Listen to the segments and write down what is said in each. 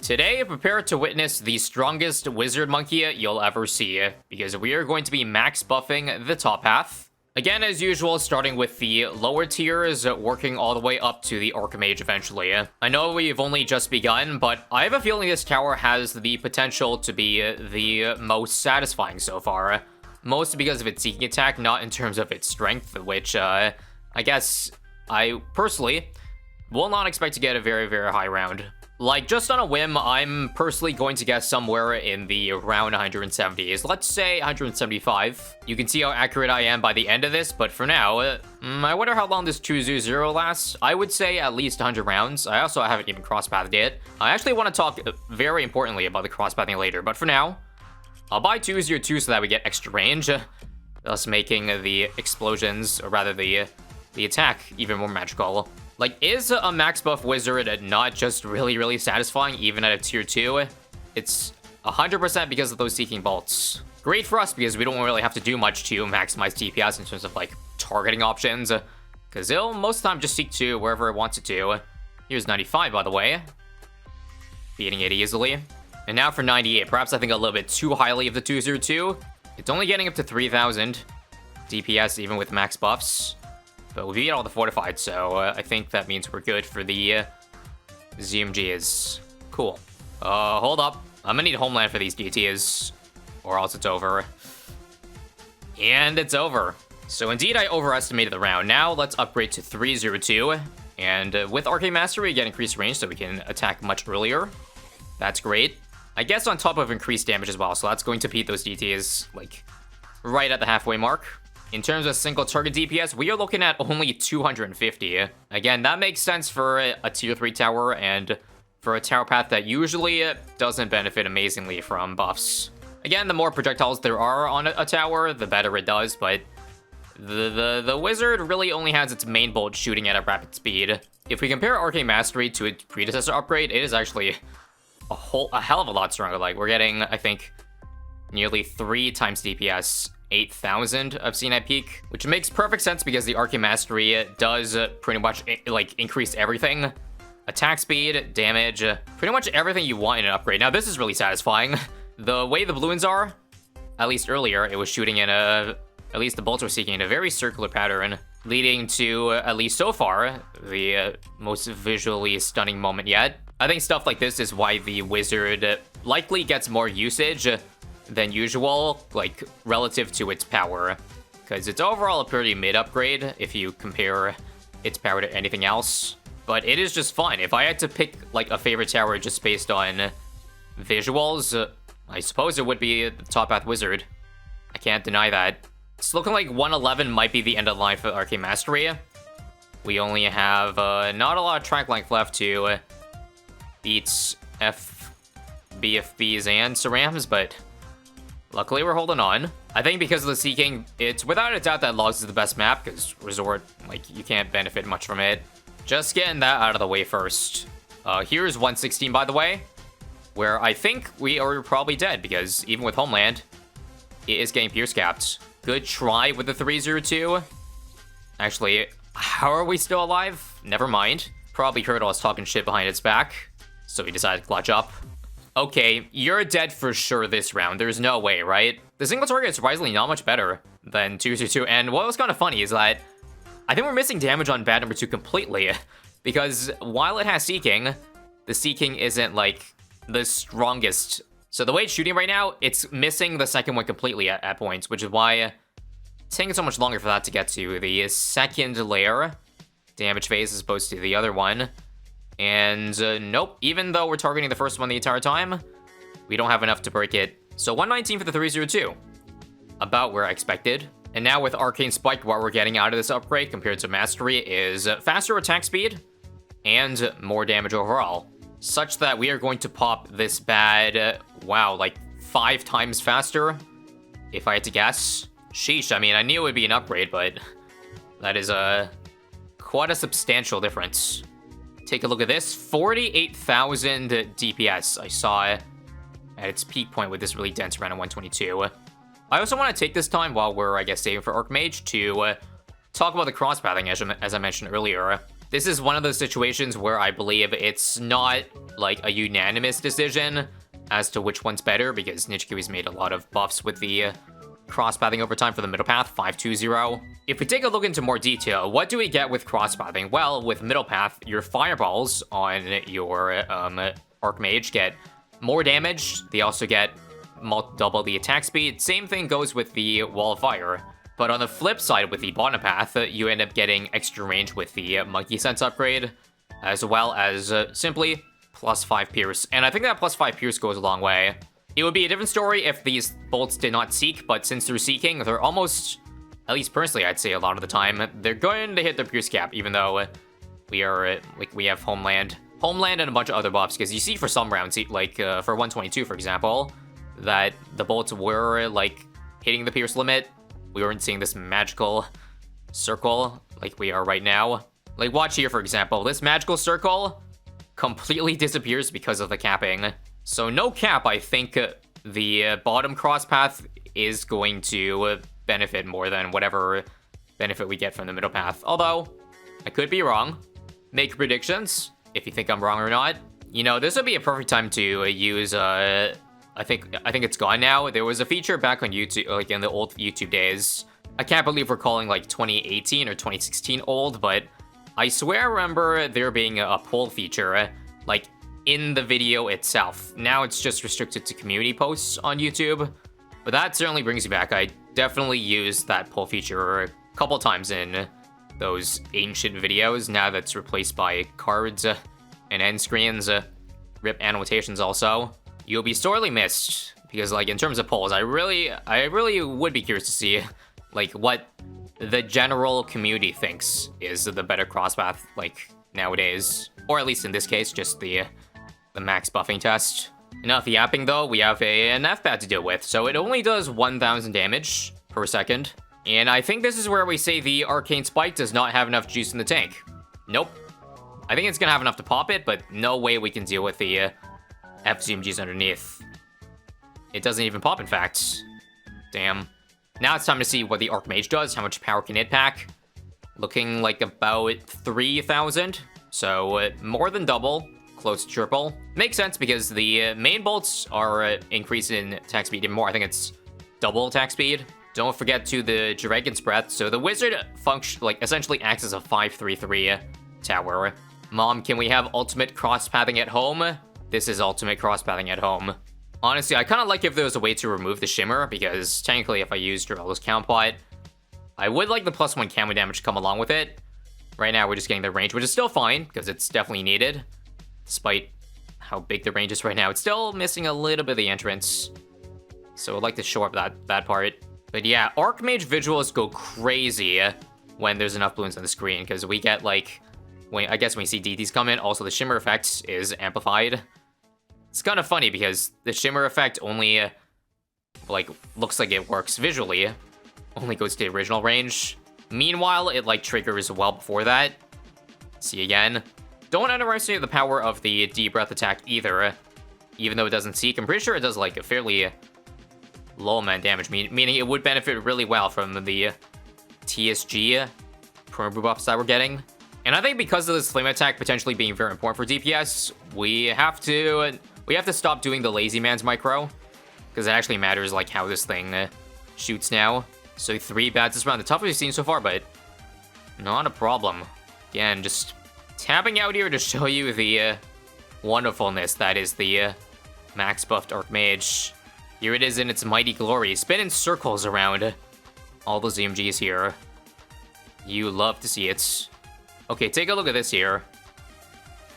Today, prepare to witness the strongest wizard monkey you'll ever see, because we are going to be max buffing the top half. Again, as usual, starting with the lower tiers, working all the way up to the Archmage eventually. I know we've only just begun, but I have a feeling this tower has the potential to be the most satisfying so far. Mostly because of its seeking attack, not in terms of its strength, which I guess I personally will not expect to get a very, very high round. Like, just on a whim, I'm personally going to guess somewhere in the around 170s. Let's say 175. You can see how accurate I am by the end of this, but for now, I wonder how long this 2-0 lasts. I would say at least 100 rounds. I also haven't even cross-pathed yet. I actually want to talk very importantly about the cross-pathing later, but for now, I'll buy 202 so that we get extra range, thus making the explosions, or rather the attack, even more magical. Like, is a max buff wizard not just really, really satisfying, even at a tier 2? It's 100% because of those seeking bolts. Great for us, because we don't really have to do much to maximize DPS in terms of, like, targeting options, because it'll most of the time just seek to wherever it wants it to. Here's 95, by the way. Beating it easily. And now for 98, perhaps I think a little bit too highly of the 202. It's only getting up to 3,000 DPS, even with max buffs. But we beat all the fortified, so I think that means we're good for the ZMGs. Cool. Hold up. I'm gonna need Homeland for these DTs, or else it's over. And it's over. So indeed, I overestimated the round. Now let's upgrade to 302. And with Arcane Mastery, we get increased range, so we can attack much earlier. That's great. I guess on top of increased damage as well, so that's going to beat those DTs, like, right at the halfway mark. In terms of single target DPS, we are looking at only 250. Again, that makes sense for a tier 3 tower and for a tower path that usually doesn't benefit amazingly from buffs. Again, the more projectiles there are on a tower, the better it does, but the wizard really only has its main bolt shooting at a rapid speed. If we compare Arcane Mastery to its predecessor upgrade, it is actually a hell of a lot stronger. Like, we're getting, I think, nearly 3 times DPS. 8,000 of seen at peak, which makes perfect sense because the Arcane Mastery does pretty much like increase everything. Attack speed, damage, pretty much everything you want in an upgrade. Now this is really satisfying. The way the balloons are, at least earlier, it was shooting in at least the bolts were seeking in a very circular pattern, leading to, at least so far, the most visually stunning moment yet. I think stuff like this is why the wizard likely gets more usage than usual, like, relative to its power. Because it's overall a pretty mid-upgrade if you compare its power to anything else. But it is just fun. If I had to pick, like, a favorite tower just based on visuals, I suppose it would be the Top Path Wizard. I can't deny that. It's looking like 111 might be the end of the line for Arcane Mastery. We only have not a lot of track length left to beat BFBs and Cerams, but luckily, we're holding on. I think because of the Seeking, it's without a doubt that Logs is the best map, because Resort, like, you can't benefit much from it. Just getting that out of the way first. Here's 116, by the way, where I think we are probably dead, because even with Homeland, it is getting Pierce capped. Good try with the 302. Actually, how are we still alive? Never mind. Probably heard us talking shit behind its back, so we decided to clutch up. Okay, you're dead for sure this round. There's no way, right? The single target is surprisingly not much better than 222, and what was kind of funny is that I think we're missing damage on bad number 2 completely, because while it has Seeking, the Seeking isn't, like, the strongest. So the way it's shooting right now, it's missing the second one completely at points, which is why it's taking so much longer for that to get to the second layer damage phase as opposed to the other one. And nope, even though we're targeting the first one the entire time, we don't have enough to break it. So 119 for the 302. About where I expected. And now with Arcane Spike, what we're getting out of this upgrade compared to Mastery is faster attack speed and more damage overall. Such that we are going to pop this bad, wow, like 5 times faster, if I had to guess. Sheesh, I mean, I knew it would be an upgrade, but that is quite a substantial difference. Take a look at this, 48,000 DPS I saw at its peak point with this really dense round of 122. I also want to take this time while we're, I guess, saving for Archmage to talk about the cross-pathing, as I mentioned earlier. This is one of those situations where I believe it's not like a unanimous decision as to which one's better, because Nichikiwi's made a lot of buffs with the cross-pathing over time for the middle path, 520. If we take a look into more detail, what do we get with cross-pathing? Well, with middle path, your fireballs on your Archmage get more damage. They also get double the attack speed. Same thing goes with the wall of fire. But on the flip side, with the bottom path, you end up getting extra range with the monkey sense upgrade, as well as simply +5 pierce. And I think that +5 pierce goes a long way. It would be a different story if these bolts did not seek, but since they're seeking, they're almost, at least personally, I'd say a lot of the time, they're going to hit their pierce cap, even though we are, we have Homeland and a bunch of other buffs, because you see for some rounds, like for 122, for example, that the bolts were, like, hitting the pierce limit. We weren't seeing this magical circle like we are right now. Like, watch here, for example. This magical circle completely disappears because of the capping. So no cap, I think the bottom cross path is going to benefit more than whatever benefit we get from the middle path. Although, I could be wrong. Make predictions, if you think I'm wrong or not. You know, this would be a perfect time to use, I think it's gone now. There was a feature back on YouTube, like in the old YouTube days. I can't believe we're calling like 2018 or 2016 old, but I swear I remember there being a poll feature, like in the video itself. Now it's just restricted to community posts on YouTube, but that certainly brings you back. I definitely used that poll feature a couple times in those ancient videos. Now that's replaced by cards and end screens, rip annotations also. You'll be sorely missed, because like in terms of polls, I really would be curious to see like what the general community thinks is the better crosspath like nowadays, or at least in this case, just the max buffing test. Enough yapping though, we have an F-pad to deal with, so it only does 1000 damage per second. And I think this is where we say the Arcane Spike does not have enough juice in the tank. Nope. I think it's gonna have enough to pop it, but no way we can deal with the FZMGs underneath. It doesn't even pop, in fact. Damn. Now it's time to see what the Archmage does, how much power can it pack. Looking like about 3000, so more than double, close to triple. Makes sense because the main bolts are increased in attack speed even more. I think it's double attack speed. Don't forget to the Dragon's Breath, so the wizard essentially acts as a 5-3-3 tower. Mom, can we have ultimate cross-pathing at home? This is ultimate cross-pathing at home. Honestly, I kind of like if there was a way to remove the shimmer, because technically if I used Dorello's count pot, I would like the +1 camo damage to come along with it. Right now we're just getting the range, which is still fine, because it's definitely needed. Despite how big the range is right now, it's still missing a little bit of the entrance. So I'd like to show up that part. But yeah, Archmage visuals go crazy when there's enough balloons on the screen, because we get like, I guess when we see DDs come in, also the shimmer effect is amplified. It's kind of funny because the shimmer effect only, like, looks like it works visually. Only goes to the original range. Meanwhile, it, like, triggers well before that. See again. Don't underestimate the power of the deep breath attack either. Even though it doesn't seek, I'm pretty sure it does, like, a fairly low amount of damage. Meaning it would benefit really well from the TSG perma buffs that we're getting. And I think because of this flame attack potentially being very important for DPS, we have to stop doing the lazy man's micro, because it actually matters like how this thing shoots now. So 3 bats this round, the toughest we've seen so far, but not a problem. Again, just tapping out here to show you the wonderfulness that is the max buffed Archmage. Here it is in its mighty glory, spinning circles around all the ZMGs here. You love to see it. Okay, take a look at this here.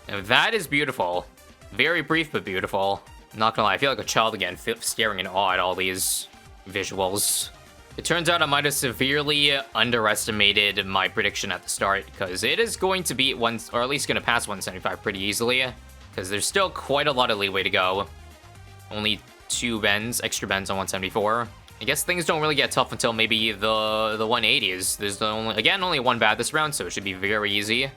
Now that is beautiful. Very brief, but beautiful. Not gonna lie, I feel like a child again, staring in awe at all these visuals. It turns out I might have severely underestimated my prediction at the start, because it is going to beat or at least gonna pass 175 pretty easily, because there's still quite a lot of leeway to go. Only 2 bends, extra bends on 174. I guess things don't really get tough until maybe the 180s. There's only 1 bad this round, so it should be very easy.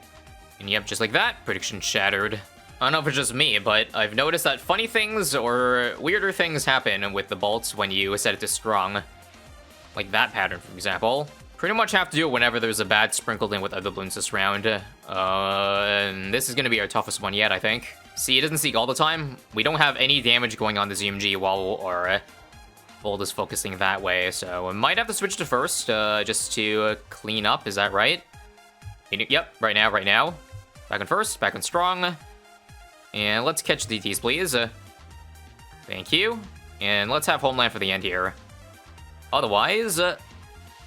And yep, just like that, prediction shattered. I don't know if it's just me, but I've noticed that funny things or weirder things happen with the bolts when you set it to strong. Like that pattern, for example. Pretty much have to do it whenever there's a bad sprinkled in with other balloons this round. And this is going to be our toughest one yet, I think. See, it doesn't seek all the time. We don't have any damage going on the ZMG while our Bold is focusing that way. So I might have to switch to first just to clean up. Is that right? Yep, right now. Back on first, back on strong. And let's catch DTs, please. Thank you. And let's have Homeland for the end here. Otherwise,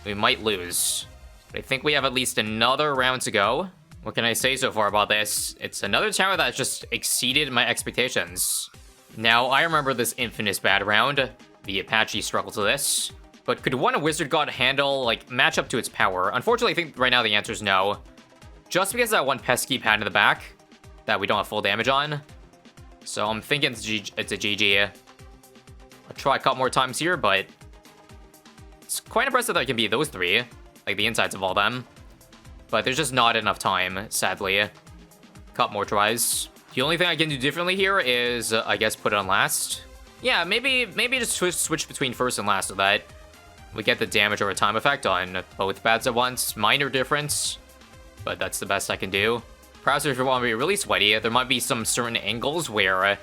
we might lose. But I think we have at least another round to go. What can I say so far about this? It's another tower that just exceeded my expectations. Now, I remember this infamous bad round. The Apache struggled to this. But could one Wizard God handle, like, match up to its power? Unfortunately, I think right now the answer is no. Just because of that one pesky pad in the back that we don't have full damage on. So I'm thinking it's a GG. I'll try a couple more times here, but it's quite impressive that it can be those three, like the insides of all them. But there's just not enough time, sadly. Couple more tries. The only thing I can do differently here is, I guess, put it on last. Yeah, maybe just switch between first and last so that we get the damage over time effect on both bads at once. Minor difference, but that's the best I can do. Perhaps if you want to be really sweaty, there might be some certain angles where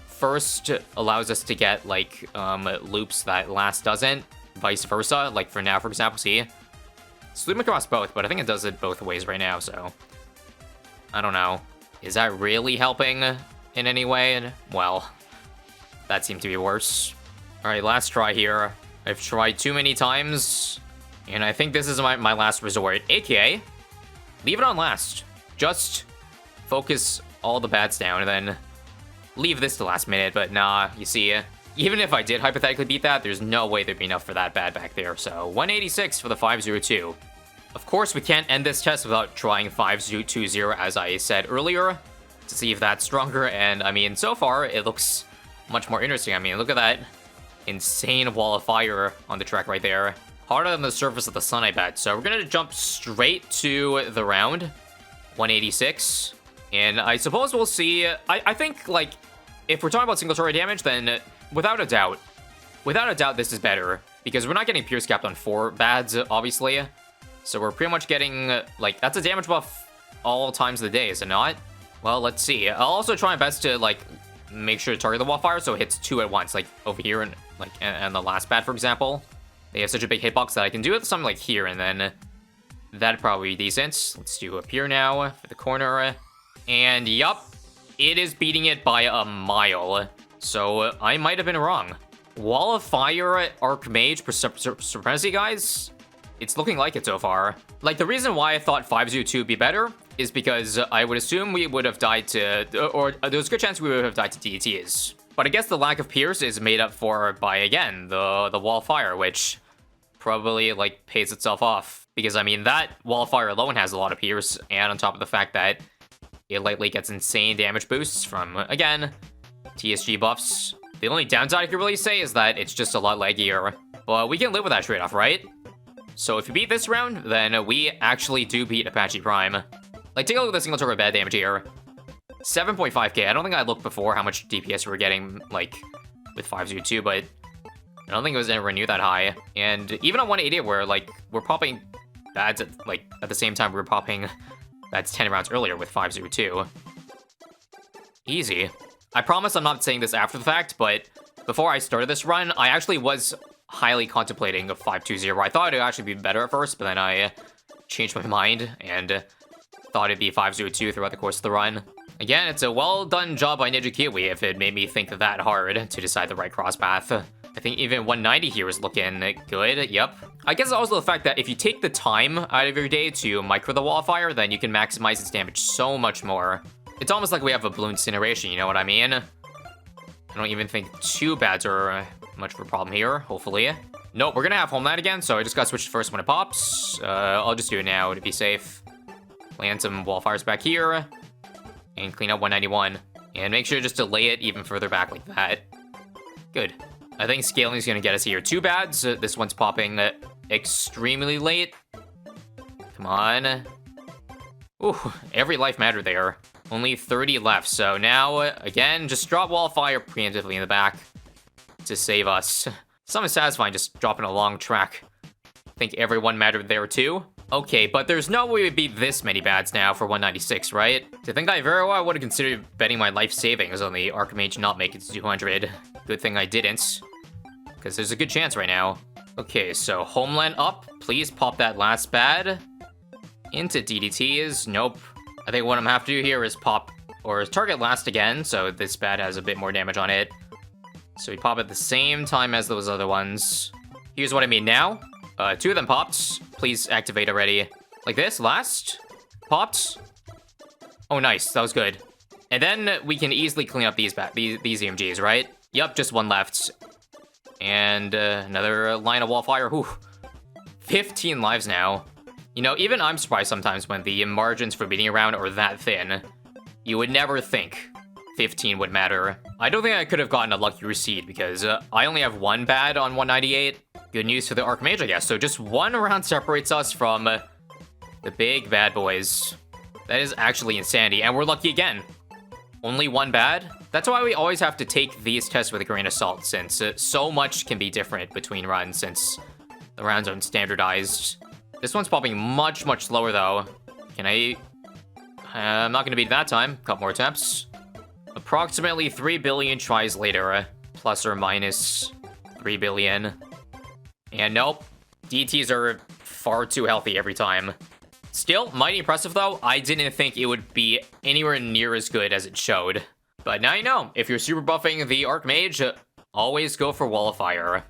first allows us to get, like, loops that last doesn't. Vice versa, like for now, for example, see? Loop across both, but I think it does it both ways right now, so I don't know. Is that really helping in any way? Well, that seemed to be worse. Alright, last try here. I've tried too many times, and I think this is my last resort. AKA, leave it on last. Just focus all the bats down, and then leave this to last minute, but nah, you see, even if I did hypothetically beat that, there's no way there'd be enough for that bad back there, so 186 for the 502. Of course, we can't end this test without trying 520 as I said earlier, to see if that's stronger, and I mean, so far, it looks much more interesting. I mean, look at that insane wall of fire on the track right there. Harder than the surface of the sun, I bet. So we're gonna jump straight to the round, 186, and I suppose we'll see. I think, like, if we're talking about single turret damage, then without a doubt, this is better, because we're not getting Pierce capped on 4 bads, obviously. So we're pretty much getting, like, that's a damage buff all times of the day, is it not? Well, let's see. I'll also try my best to, like, make sure to target the wall fire so it hits 2 at once, like over here and, like, and the last bad, for example. They have such a big hitbox that I can do it something like here, and then that'd probably be decent. Let's do up here now for the corner. And yup, it is beating it by a mile. So I might have been wrong. Wall of Fire, Archmage, Supremacy, guys? It's looking like it so far. Like, the reason why I thought 502 would be better is because I would assume we would have died to, or there's a good chance we would have died to DTs. But I guess the lack of Pierce is made up for by, again, the Wall of Fire, which probably, like, pays itself off. Because, I mean, that Wall of Fire alone has a lot of Pierce, and on top of the fact that it likely gets insane damage boosts from, again, TSG buffs. The only downside I could really say is that it's just a lot laggier. But we can live with that trade-off, right? So if we beat this round, then we actually do beat Apache Prime. Like, take a look at the single turret bad damage here. 7.5k. I don't think I looked before how much DPS we were getting, like, with 502, but I don't think it was anywhere near that high. And even on 180, where, like, we're popping bads at the same time we were popping bads 10 rounds earlier with 502. Easy. I promise I'm not saying this after the fact, but before I started this run, I actually was highly contemplating a 520. I thought it would actually be better at first, but then I changed my mind and thought it'd be 502 throughout the course of the run. Again, it's a well-done job by Ninja Kiwi if it made me think that hard to decide the right cross path. I think even 190 here is looking good, yep. I guess also the fact that if you take the time out of your day to micro the wall of fire, then you can maximize its damage so much more. It's almost like we have a Bloon incineration, you know what I mean? I don't even think 2 bads are much of a problem here, hopefully. Nope, we're gonna have Homeland again, so I just gotta switch to first when it pops. I'll just do it now to be safe. Land some wall fires back here, and clean up 191. And make sure just to lay it even further back like that. Good. I think scaling is gonna get us here. 2 bads, this one's popping extremely late. Come on. Ooh, every life mattered there. Only 30 left, so now, again, just drop wall fire preemptively in the back to save us. Something satisfying just dropping a long track think everyone mattered there too. Okay, but there's no way we beat this many bads now for 196, right? To think I very well would have considered betting my life savings on the Archmage not make it to 200. Good thing I didn't, because there's a good chance right now. Okay, so Homeland up. Please pop that last bad. Into DDTs. Nope. I think what I'm gonna have to do here is pop, or target last again, so this bad has a bit more damage on it. So we pop at the same time as those other ones. Here's what I mean now. 2 of them popped. Please activate already. Like this, last. Popped. Oh, nice. That was good. And then we can easily clean up these EMGs, right? Yup, just 1 left. And another line of wallfire. Whew. 15 lives now. You know, even I'm surprised sometimes when the margins for beating around are that thin. You would never think 15 would matter. I don't think I could have gotten a lucky receipt because I only have 1 bad on 198. Good news for the Archmage, I guess. So just 1 round separates us from the big bad boys. That is actually insanity, and we're lucky again. Only 1 bad? That's why we always have to take these tests with a grain of salt, since so much can be different between runs, since the rounds aren't standardized. This one's popping much, much slower, though. Can I... I'm not going to beat that time. Couple more attempts. Approximately 3 billion tries later, plus or minus 3 billion. And nope, DTs are far too healthy every time. Still, mighty impressive though. I didn't think it would be anywhere near as good as it showed. But now you know, if you're super buffing the Archmage, always go for Wall of Fire.